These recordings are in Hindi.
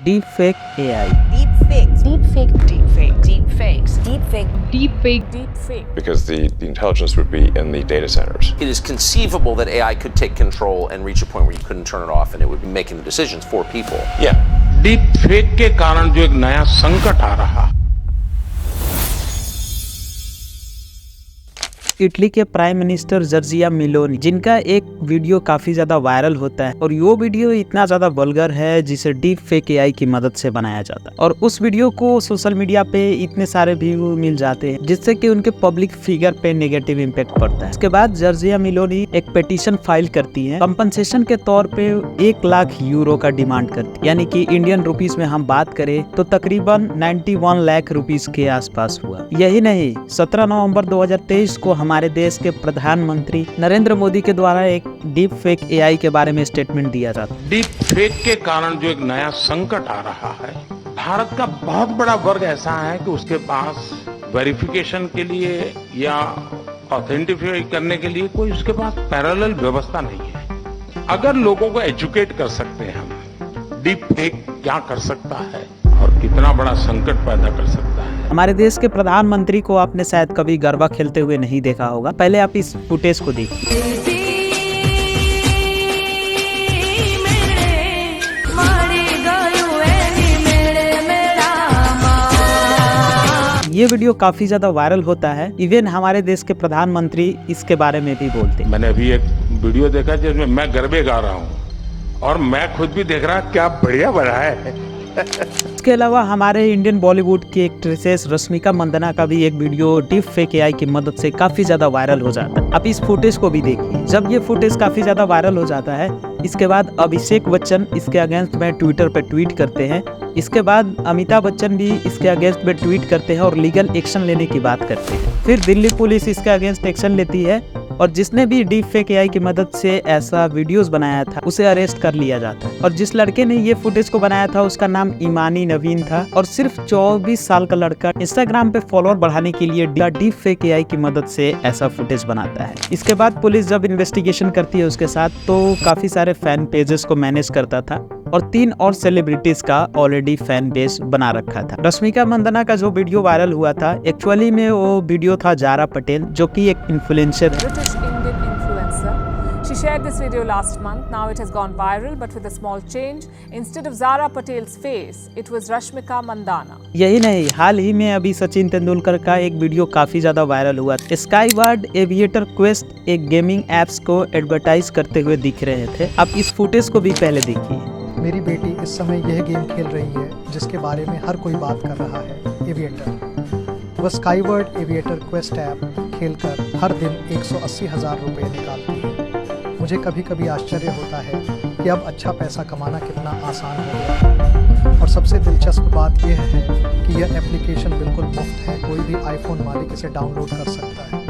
Deep fake AI. Deepfakes. Deepfake. Deepfake. Deepfakes. Deepfake. Deepfake. Deepfake. Because the intelligence would be in the data centers. It is conceivable that AI could take control and reach a point where you couldn't turn it off and it would be making the decisions for people. Yeah. Deep fake के कारण जो एक नया संकट आ रहा, इटली के प्राइम मिनिस्टर जॉर्जिया मेलोनी, जिनका एक वीडियो काफी ज्यादा वायरल होता है और वो वीडियो इतना ज्यादा वल्गर है जिसे डीप फेक एआई की मदद से बनाया जाता है और उस वीडियो को सोशल मीडिया पे इतने सारे व्यू मिल जाते हैं जिससे कि उनके पब्लिक फिगर पे नेगेटिव इम्पैक्ट पड़ता है। इसके बाद जॉर्जिया मेलोनी एक पिटीशन फाइल करती है, कंपनसेशन के तौर पे 1 लाख यूरो का डिमांड करती है, यानी कि इंडियन रुपीस में हम बात करें तो तकरीबन 91 लाख रुपीस के आसपास हुआ। यही नहीं, 17 नवंबर 2023 को हमारे देश के प्रधानमंत्री नरेंद्र मोदी के द्वारा एक डीप फेक एआई के बारे में स्टेटमेंट दिया जाता है। डीप फेक के कारण जो एक नया संकट आ रहा है, भारत का बहुत बड़ा वर्ग ऐसा है कि उसके पास वेरिफिकेशन के लिए या ऑथेंटिफाई करने के लिए कोई उसके पास पैरेलल व्यवस्था नहीं है। अगर लोगों को एजुकेट कर सकते हैं हम, डीप फेक क्या कर सकता है और कितना बड़ा संकट पैदा कर सकता है। हमारे देश के प्रधानमंत्री को आपने शायद कभी गरबा खेलते हुए नहीं देखा होगा। पहले आप इस फुटेज को देखिए। ये वीडियो काफी ज्यादा वायरल होता है, इवन हमारे देश के प्रधानमंत्री इसके बारे में भी बोलते हैं। मैंने अभी एक वीडियो देखा जिसमें मैं गरबे गा रहा हूँ और मैं खुद भी देख रहा क्या बढ़िया बना है। इसके अलावा हमारे इंडियन बॉलीवुड की एक्ट्रेसेस रश्मिका मंदाना का भी एक वीडियो डीप फेक एआई की मदद से काफी ज्यादा वायरल हो जाता है। आप इस फुटेज को भी देखिए। जब ये फुटेज काफी ज्यादा वायरल हो जाता है, इसके बाद अभिषेक बच्चन इसके अगेंस्ट में ट्विटर पे ट्वीट करते हैं। इसके बाद अमिताभ बच्चन भी इसके अगेंस्ट में ट्वीट करते हैं और लीगल एक्शन लेने की बात करते हैं। फिर दिल्ली पुलिस इसके अगेंस्ट एक्शन लेती है और जिसने भी डीप फेक एआई की मदद से ऐसा वीडियोस बनाया था उसे अरेस्ट कर लिया जाता है। और जिस लड़के ने ये फुटेज को बनाया था उसका नाम ईमानी नवीन था और सिर्फ 24 साल का लड़का इंस्टाग्राम पे फॉलोअर बढ़ाने के लिए डीप फेक एआई की मदद से ऐसा फुटेज बनाता है। इसके बाद पुलिस जब इन्वेस्टिगेशन करती है उसके साथ, तो काफी सारे फैन पेजेस को मैनेज करता था और 3 और सेलिब्रिटीज का ऑलरेडी फैन पेज बना रखा था। रश्मिका मंदाना का जो वीडियो वायरल हुआ था, एक्चुअली में वो वीडियो था जारा पटेल, जो कि एक इन्फ्लुएंसर है। British Indian influencer. She shared this video last month. Now it has gone viral, but with a small change. Instead of Zara Patel's face, it was Rashmika Mandana. यही नहीं, हाल ही में अभी सचिन तेंदुलकर का एक वीडियो काफी ज्यादा वायरल हुआ। स्काईवर्ड एविएटर क्वेस्ट एक गेमिंग एप्स को एडवर्टाइज करते हुए दिख रहे थे। आप इस फुटेज को भी पहले देखिए। मेरी बेटी इस समय यह गेम खेल रही है जिसके बारे में हर कोई बात कर रहा है, एविएटर। वह स्काईवर्ड एविएटर क्वेस्ट ऐप खेलकर हर दिन 180,000 रुपये निकालती है। मुझे कभी कभी आश्चर्य होता है कि अब अच्छा पैसा कमाना कितना आसान हो गया। और सबसे दिलचस्प बात यह है कि यह एप्लीकेशन बिल्कुल मुफ्त है, कोई भी आईफोन मालिक इसे डाउनलोड कर सकता है।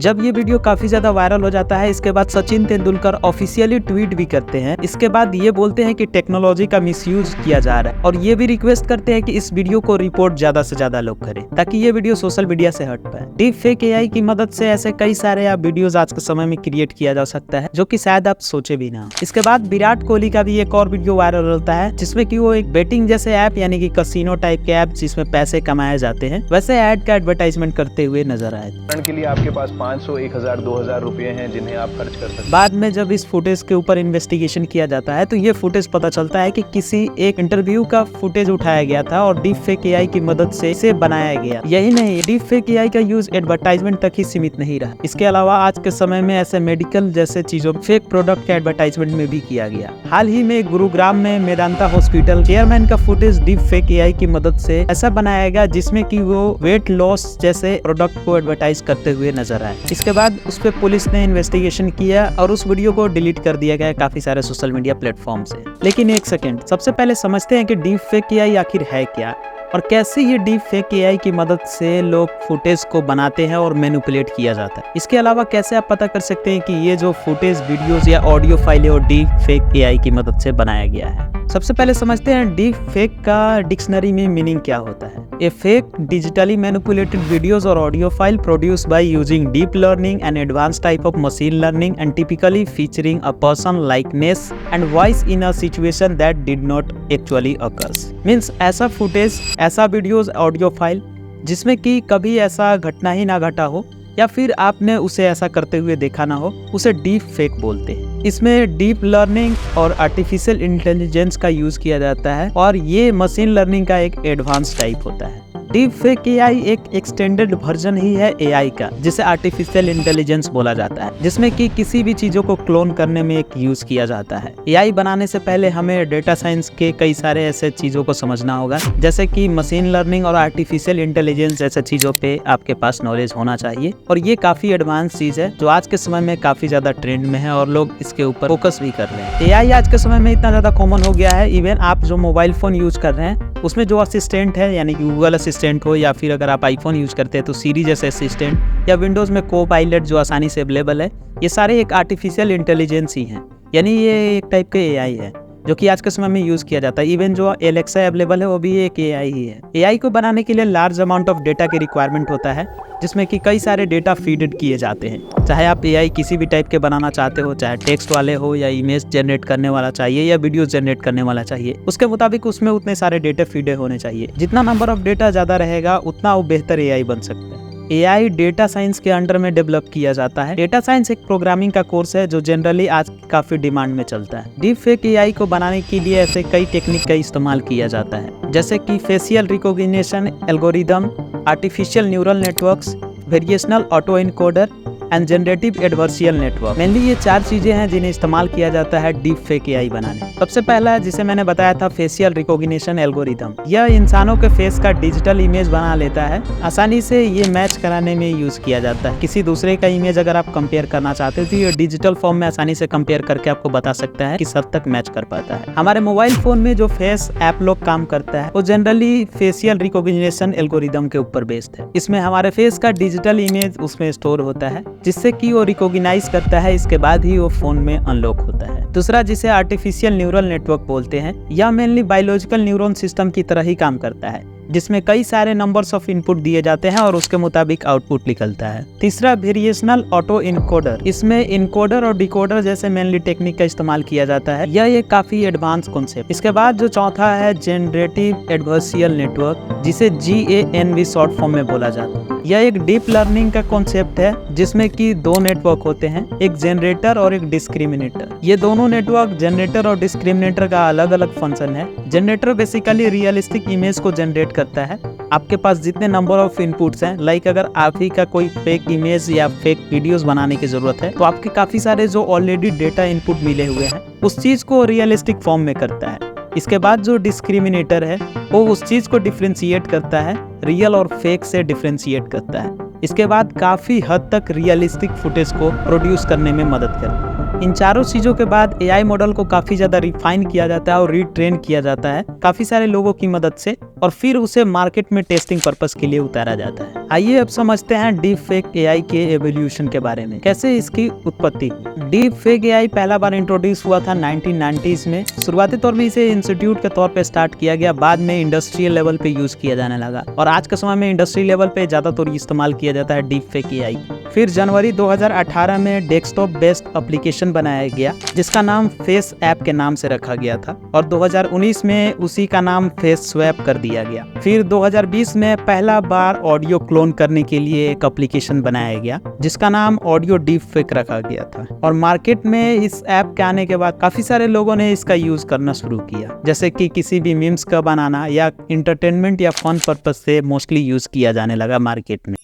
जब ये वीडियो काफी ज्यादा वायरल हो जाता है, इसके बाद सचिन तेंदुलकर ऑफिशियली ट्वीट भी करते हैं। इसके बाद ये बोलते हैं कि टेक्नोलॉजी का मिसयूज किया जा रहा है और ये भी रिक्वेस्ट करते हैं कि इस वीडियो को रिपोर्ट ज्यादा से ज्यादा लोग करें ताकि ये वीडियो सोशल मीडिया से हट पाए। डीप फेक एआई की मदद से ऐसे कई सारे वीडियोस आज के समय में क्रिएट किया जा सकता है जो कि शायद आप सोचे भी ना। इसके बाद विराट कोहली का भी एक और वीडियो वायरल होता है जिसमें कि वो एक बेटिंग जैसे ऐप यानी कि कसिनो टाइप के ऐप जिसमें पैसे कमाए जाते हैं, वैसे ऐड का एडवर्टाइजमेंट करते हुए नजर आए। के लिए आपके पास 500, 1000, 2000 रुपए हैं जिन्हें आप खर्च कर सकते हैं। बाद में जब इस फुटेज के ऊपर इन्वेस्टिगेशन किया जाता है तो ये फुटेज पता चलता है कि किसी एक इंटरव्यू का फुटेज उठाया गया था और डीप फेक एआई की मदद से इसे बनाया गया। यही नहीं, डीप फेक एआई का यूज एडवर्टाइजमेंट तक ही सीमित नहीं रहा। इसके अलावा आज के समय में ऐसे मेडिकल जैसे चीजों फेक प्रोडक्ट के एडवर्टाइजमेंट में भी किया गया। हाल ही में गुरुग्राम में मेदांता हॉस्पिटल चेयरमैन का फुटेज डीप फेक एआई की मदद से ऐसा बनाया गया जिसमें कि वो वेट लॉस जैसे प्रोडक्ट को एडवर्टाइज करते हुए नजर आए। इसके बाद उस पर पुलिस ने इन्वेस्टिगेशन किया और उस वीडियो को डिलीट कर दिया गया काफी सारे सोशल मीडिया प्लेटफॉर्म से। लेकिन एक सेकंड, सबसे पहले समझते हैं कि डीप फेक एआई आखिर है क्या और कैसे ये डीप फेक एआई की मदद से लोग फुटेज को बनाते हैं और मैनिपुलेट किया जाता है। इसके अलावा कैसे आप पता कर सकते हैं कि ये जो फुटेज, वीडियोस या ऑडियो फाइल है वो डीप फेक एआई की मदद से बनाया गया है। सबसे पहले समझते हैं डीप फेक का डिक्शनरी में मीनिंग क्या होता है। ए fake digitally manipulated videos or audio file produced by using deep learning and advanced type of machine learning and typically featuring a person likeness and voice in a situation that did not actually occurs। Means ऐसा फुटेज, ऐसा वीडियोस, ऑडियो फाइल जिसमें कि कभी ऐसा घटना ही ना घटा हो या फिर आपने उसे ऐसा करते हुए देखा ना हो, उसे डीप फेक बोलते हैं। इसमें डीप लर्निंग और आर्टिफिशियल इंटेलिजेंस का यूज किया जाता है और ये मशीन लर्निंग का एक एडवांस टाइप होता है। डीप फेक एआई एक एक्सटेंडेड वर्जन ही है एआई का, जिसे आर्टिफिशियल इंटेलिजेंस बोला जाता है, जिसमें कि किसी भी चीजों को क्लोन करने में एक यूज किया जाता है। एआई बनाने से पहले हमें डेटा साइंस के कई सारे ऐसे चीजों को समझना होगा, जैसे कि मशीन लर्निंग और आर्टिफिशियल इंटेलिजेंस ऐसे चीजों पे आपके पास नॉलेज होना चाहिए। और ये काफी एडवांस चीज है जो आज के समय में काफी ज्यादा ट्रेंड में है और लोग इसके ऊपर फोकस भी कर रहे हैं। एआई आज के समय में इतना ज्यादा कॉमन हो गया है, इवन आप जो मोबाइल फोन यूज कर रहे हैं उसमें जो असिस्टेंट है, यानी कि गूगल असिस्टेंट हो या फिर अगर आप आईफोन यूज करते हैं तो सीरी जैसे असिस्टेंट या विंडोज में को पायलट जो आसानी से अवेलेबल है, ये सारे एक आर्टिफिशियल इंटेलिजेंस ही हैं। यानी ये एक टाइप के एआई है जो कि आज के समय में यूज किया जाता है। इवन जो एलेक्सा अवेलेबल है वो भी एक एआई ही है। एआई को बनाने के लिए लार्ज अमाउंट ऑफ डेटा की रिक्वायरमेंट होता है, जिसमें कि कई सारे डेटा फीड किए जाते हैं। चाहे आप एआई किसी भी टाइप के बनाना चाहते हो, चाहे टेक्स्ट वाले हो या इमेज जनरेट करने वाला चाहिए या वीडियो जनरेट करने वाला चाहिए, उसके मुताबिक उसमें उतने सारे डेटा फीडे होने चाहिए। जितना नंबर ऑफ डेटा ज्यादा रहेगा उतना वो बेहतर एआई बन सकता है। एआई डेटा साइंस के अंडर में डेवलप किया जाता है। डेटा साइंस एक प्रोग्रामिंग का कोर्स है जो जनरली आज काफी डिमांड में चलता है। डीप फेक एआई को बनाने के लिए ऐसे कई टेक्निक का इस्तेमाल किया जाता है, जैसे कि facial recognition algorithm, artificial neural networks, variational autoencoder and generative adversarial network. Mainly ये 4 चीजें हैं जिन्हें इस्तेमाल किया जाता है डीप फेक एआई बनाने। सबसे पहला है जिसे मैंने बताया था फेशियल रिकॉग्निशन एल्गोरिथम। यह इंसानों के फेस का डिजिटल इमेज बना लेता है। आसानी से ये मैच कराने में यूज किया जाता है। किसी दूसरे का इमेज अगर आप कंपेयर करना चाहते हो तो ये डिजिटल फॉर्म में आसानी से कंपेयर करके आपको बता सकता है किस हद तक मैच कर पाता है। हमारे मोबाइल फोन में जो फेस ऐप लोग काम करता है वो जनरली फेशियल रिकॉग्निशन एल्गोरिथम के ऊपर बेस्ड है। इसमें हमारे फेस का डिजिटल इमेज उसमें स्टोर होता है, जिससे कि वो रिकॉग्नाइज करता है, इसके बाद ही वो फोन में अनलॉक होता है। दूसरा जिसे आर्टिफिशियल न्यूरल नेटवर्क बोलते हैं, यह मेनली बायोलॉजिकल न्यूरॉन सिस्टम की तरह ही काम करता है, जिसमें कई सारे नंबर्स ऑफ इनपुट दिए जाते हैं और उसके मुताबिक आउटपुट निकलता है। तीसरा वेरिएशनल ऑटो इनकोडर, इसमें इनकोडर और डिकोडर जैसे मेनली टेक्निक का इस्तेमाल किया जाता है। यह एक काफी एडवांस कॉन्सेप्ट। इसके बाद जो चौथा है जनरेटिव एडवर्सियल नेटवर्क, जिसे GAN शॉर्ट फॉर्म में बोला जाता है। यह एक डीप लर्निंग का कॉन्सेप्ट है जिसमें कि 2 नेटवर्क होते हैं, एक जनरेटर और एक डिस्क्रिमिनेटर। ये दोनों नेटवर्क जनरेटर और डिस्क्रिमिनेटर का अलग अलग फंक्शन है। जनरेटर बेसिकली रियलिस्टिक इमेज को जनरेट करता है। आपके पास जितने नंबर ऑफ इनपुट्स हैं, लाइक अगर आप ही का कोई फेक इमेज या फेक वीडियोस बनाने की जरूरत है तो आपके काफी सारे जो ऑलरेडी डेटा इनपुट मिले हुए हैं उस चीज को रियलिस्टिक फॉर्म में करता है। इसके बाद जो डिस्क्रिमिनेटर है वो उस चीज को डिफ्रेंशिएट करता है, रियल और फेक से डिफ्रेंशिएट करता है। इसके बाद काफी हद तक रियलिस्टिक फुटेज को प्रोड्यूस करने में मदद करता है। इन चारों चीजों के बाद एआई मॉडल को काफी ज्यादा रिफाइन किया जाता है और रीट्रेन किया जाता है काफी सारे लोगों की मदद से, और फिर उसे मार्केट में टेस्टिंग पर्पस के लिए उतारा जाता है। आइए अब समझते हैं डीप फेक एआई के एवोल्यूशन के बारे में, कैसे इसकी उत्पत्ति हुई। डीप फेक एआई पहला बार इंट्रोड्यूस हुआ था 1990s में। शुरुआती तौर पर इसे इंस्टीट्यूट के तौर पे स्टार्ट किया गया, बाद में इंडस्ट्रियल लेवल पे यूज किया जाने लगा और आज के समय में इंडस्ट्री लेवल पे ज्यादातर इस्तेमाल किया जाता है डीप फेक एआई। फिर जनवरी 2018 में डेस्कटॉप बेस्ड एप्लीकेशन बनाया गया जिसका नाम फेस ऐप के नाम से रखा गया था, और 2019 में उसी का नाम फेस स्वैप कर दिया गया। फिर 2020 में पहला बार ऑडियो क्लोन करने के लिए एक एप्लीकेशन बनाया गया जिसका नाम ऑडियो डीप फेक रखा गया था, और मार्केट में इस ऐप के आने के बाद काफी सारे लोगों ने इसका यूज करना शुरू किया, जैसे कि किसी भी मीम्स का बनाना या इंटरटेनमेंट या फन पर्पस से मोस्टली यूज किया जाने लगा मार्केट में।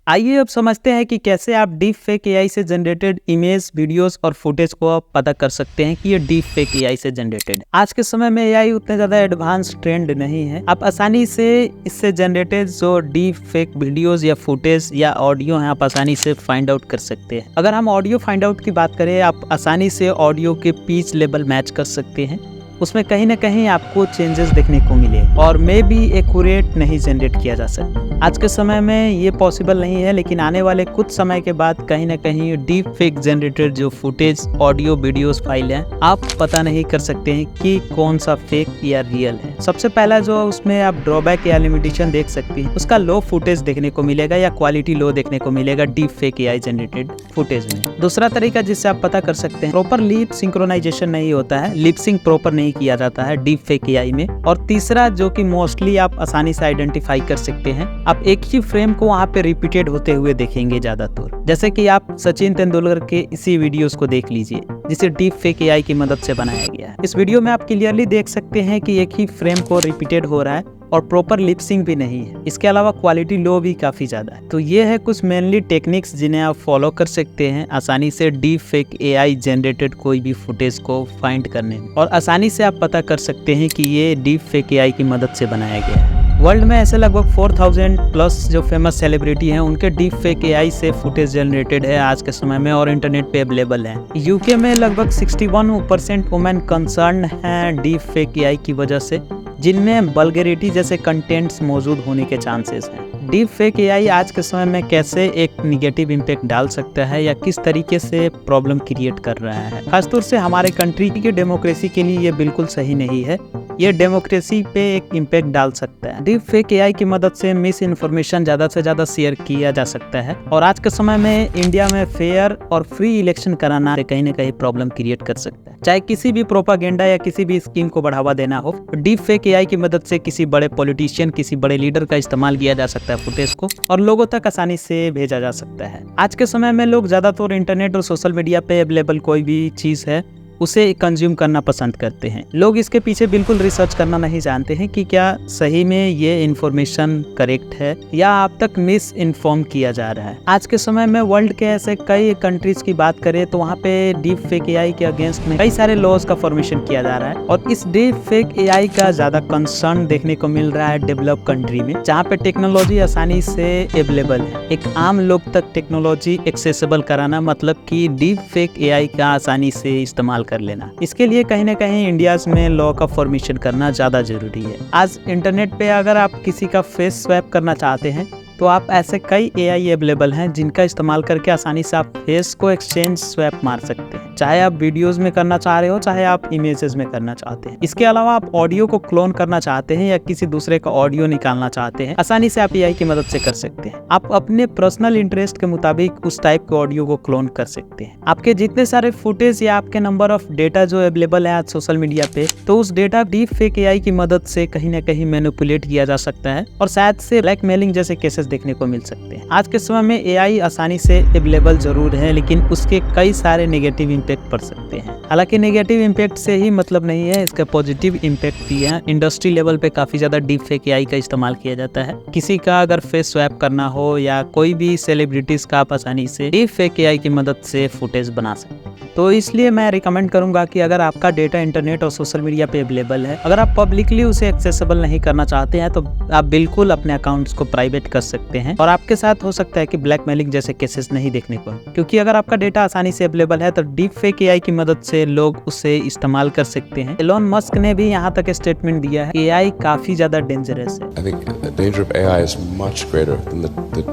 आइए अब समझते हैं कि कैसे आप डीप फेक एआई से जनरेटेड इमेज, वीडियोस और फुटेज को आप पता कर सकते हैं कि ये डीप फेक एआई से जनरेटेड। आज के समय में एआई उतने ज्यादा एडवांस ट्रेंड नहीं है। आप आसानी से इससे जनरेटेड जो डीप फेक वीडियोस या फुटेज या ऑडियो हैं आप आसानी से फाइंड आउट कर सकते हैं। अगर हम ऑडियो फाइंड आउट की बात करें, आप आसानी से ऑडियो के पिच लेवल मैच कर सकते हैं। उसमें कहीं ना कहीं आपको चेंजेस देखने को मिले और मे बी एक्यूरेट नहीं जनरेट किया जा सकता। आज के समय में ये पॉसिबल नहीं है, लेकिन आने वाले कुछ समय के बाद कहीं ना कहीं डीप फेक जनरेटेड जो फुटेज, ऑडियो, वीडियोस फाइल है, आप पता नहीं कर सकते हैं कि कौन सा फेक या रियल है। सबसे पहला जो उसमें आप ड्रॉबैक या लिमिटेशन देख सकते हैं, उसका लो फुटेज देखने को मिलेगा या क्वालिटी लो देखने को मिलेगा deep fake AI generated footage में। दूसरा तरीका जिससे आप पता कर सकते हैं, प्रॉपर लिप सिंक्रोनाइजेशन नहीं होता है, लिप सिंक प्रॉपर नहीं किया जाता है डीप फेक एआई में। और तीसरा जो कि मोस्टली आप आसानी से आइडेंटिफाई कर सकते हैं, आप एक ही फ्रेम को वहाँ पे रिपीटेड होते हुए देखेंगे ज्यादातर। जैसे कि आप सचिन तेंदुलकर के इसी वीडियोस को देख लीजिए जिसे डीप फेक एआई की मदद से बनाया गया है। इस वीडियो में आप क्लियरली देख सकते हैं कि एक ही फ्रेम को रिपीटेड हो रहा है और प्रॉपर लिपसिंग भी नहीं है। इसके अलावा क्वालिटी लो भी काफी ज्यादा है। तो ये है कुछ मेनली टेक्निक्स जिन्हें आप फॉलो कर सकते हैं आसानी से डीप फेक एआई जनरेटेड कोई भी फुटेज को फाइंड करने में, और आसानी से आप पता कर सकते हैं कि ये डीप फेक एआई की मदद से बनाया गया है। वर्ल्ड में ऐसे लगभग 4000 प्लस जो फेमस सेलिब्रिटी हैं उनके डीप फेक एआई से फुटेज जनरेटेड है आज के समय में और इंटरनेट पे अवेलेबल है। यूके में लगभग 61% वुमेन कंसर्न हैं डीप फेक एआई की वजह से, जिनमें वल्गैरिटी जैसे कंटेंट्स मौजूद होने के चांसेस हैं। डीप फेक एआई आज के समय में कैसे एक निगेटिव इम्पैक्ट डाल सकता है या किस तरीके से प्रॉब्लम क्रिएट कर रहा है, खासतौर से हमारे कंट्री की डेमोक्रेसी के लिए ये बिल्कुल सही नहीं है। ये डेमोक्रेसी पे एक इम्पैक्ट डाल सकता है। डीप फेक एआई की मदद से मिस इन्फॉर्मेशन ज़्यादा से ज़्यादा शेयर किया जा सकता है और आज के समय में इंडिया में फेयर और फ्री इलेक्शन कराना कहीं ना कहीं प्रॉब्लम क्रिएट कर सकता है। चाहे किसी भी प्रोपागेंडा या किसी भी स्कीम को बढ़ावा देना हो, डीप फेक एआई की मदद से किसी बड़े पॉलिटिशियन, किसी बड़े लीडर का इस्तेमाल किया जा सकता है फुटेज को और लोगों तक आसानी से भेजा जा सकता है। आज के समय में लोग ज्यादातर इंटरनेट और सोशल मीडिया पे अवेलेबल कोई भी चीज है उसे कंज्यूम करना पसंद करते हैं। लोग इसके पीछे बिल्कुल रिसर्च करना नहीं जानते हैं कि क्या सही में ये इन्फॉर्मेशन करेक्ट है या आप तक मिस इन्फॉर्म किया जा रहा है। आज के समय में वर्ल्ड के ऐसे कई कंट्रीज की बात करें तो वहाँ पे डीप फेक एआई के अगेंस्ट में कई सारे लॉज का फॉर्मेशन किया जा रहा है और इस डीप फेक एआई का ज्यादा कंसर्न देखने को मिल रहा है डेवलप कंट्री में, जहाँ पे टेक्नोलॉजी आसानी से अवेलेबल है। एक आम लोग तक टेक्नोलॉजी एक्सेसिबल कराना मतलब कि डीप फेक एआई का आसानी से इस्तेमाल कर लेना। इसके लिए कहीं ना कहीं इंडिया में लॉ का फॉर्मेशन करना ज्यादा जरूरी है। आज इंटरनेट पे अगर आप किसी का फेस स्वैप करना चाहते हैं तो आप ऐसे कई एआई अवेलेबल हैं जिनका इस्तेमाल करके आसानी से आप फेस को एक्सचेंज स्वैप मार सकते हैं, चाहे आप वीडियोस में करना चाह रहे हो चाहे आप इमेजेस में करना चाहते हैं। इसके अलावा आप ऑडियो को क्लोन करना चाहते हैं या किसी दूसरे का ऑडियो निकालना चाहते हैं, आसानी से आप एआई की मदद से कर सकते हैं। आप अपने पर्सनल इंटरेस्ट के मुताबिक उस टाइप के ऑडियो को क्लोन कर सकते हैं। आपके जितने सारे फुटेज या आपके नंबर ऑफ डेटा जो अवेलेबल है आज सोशल मीडिया पे, तो उस डेटा डीप फेक एआई की मदद से कहीं ना कहीं मैनिपुलेट किया जा सकता है और शायद से ब्लैकमेलिंग जैसे केसेस देखने को मिल सकते हैं। आज के समय में एआई आसानी से अवेलेबल जरूर है, लेकिन उसके कई सारे नेगेटिव इम्पैक्ट पड़ सकते हैं। हालांकि नेगेटिव इम्पैक्ट से ही मतलब नहीं है, इसका पॉजिटिव इम्पैक्ट भी है। इंडस्ट्री लेवल पे काफी ज्यादा डीप फेक एआई का इस्तेमाल किया जाता है। किसी का अगर फेस स्वैप करना हो या कोई भी सेलिब्रिटीज का आप आसानी से डीप फेक एआई की मदद से फुटेज बना सकते हैं। तो इसलिए मैं रिकमेंड करूंगा कि अगर आपका डेटा इंटरनेट और सोशल मीडिया पे अवेलेबल है, अगर आप पब्लिकली उसे एक्सेसिबल नहीं करना चाहते हैं तो आप बिल्कुल अपने अकाउंट्स को प्राइवेट कर सकते हैं और आपके साथ हो सकता है कि ब्लैकमेलिंग जैसे केसेस नहीं देखने को, क्योंकि अगर आपका डेटा आसानी से अवेलेबल है तो डीप फेक एआई की मदद से लोग उसे इस्तेमाल कर सकते हैं। एलोन मस्क ने भी यहाँ तक स्टेटमेंट दिया है कि एआई काफी ज्यादा डेंजरस है। I think the danger of AI is much greater than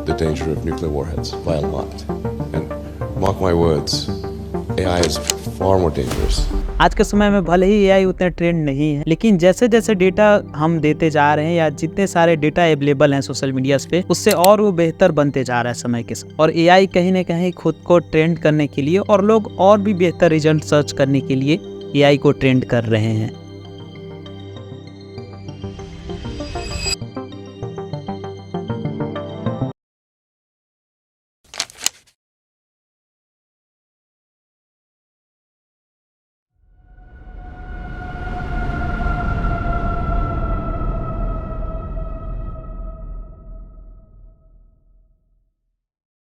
the danger of nuclear warheads by a lot. And mark my words, AI is far more dangerous. आज के समय में भले ही एआई उतने ट्रेंड नहीं है, लेकिन जैसे जैसे डेटा हम देते जा रहे हैं या जितने सारे डेटा अवेलेबल हैं सोशल मीडिया पे, उससे और वो बेहतर बनते जा रहा है समय के साथ। और एआई कहीं ना कहीं खुद को ट्रेंड करने के लिए और लोग और भी बेहतर रिजल्ट सर्च करने के लिए एआई को ट्रेंड कर रहे हैं।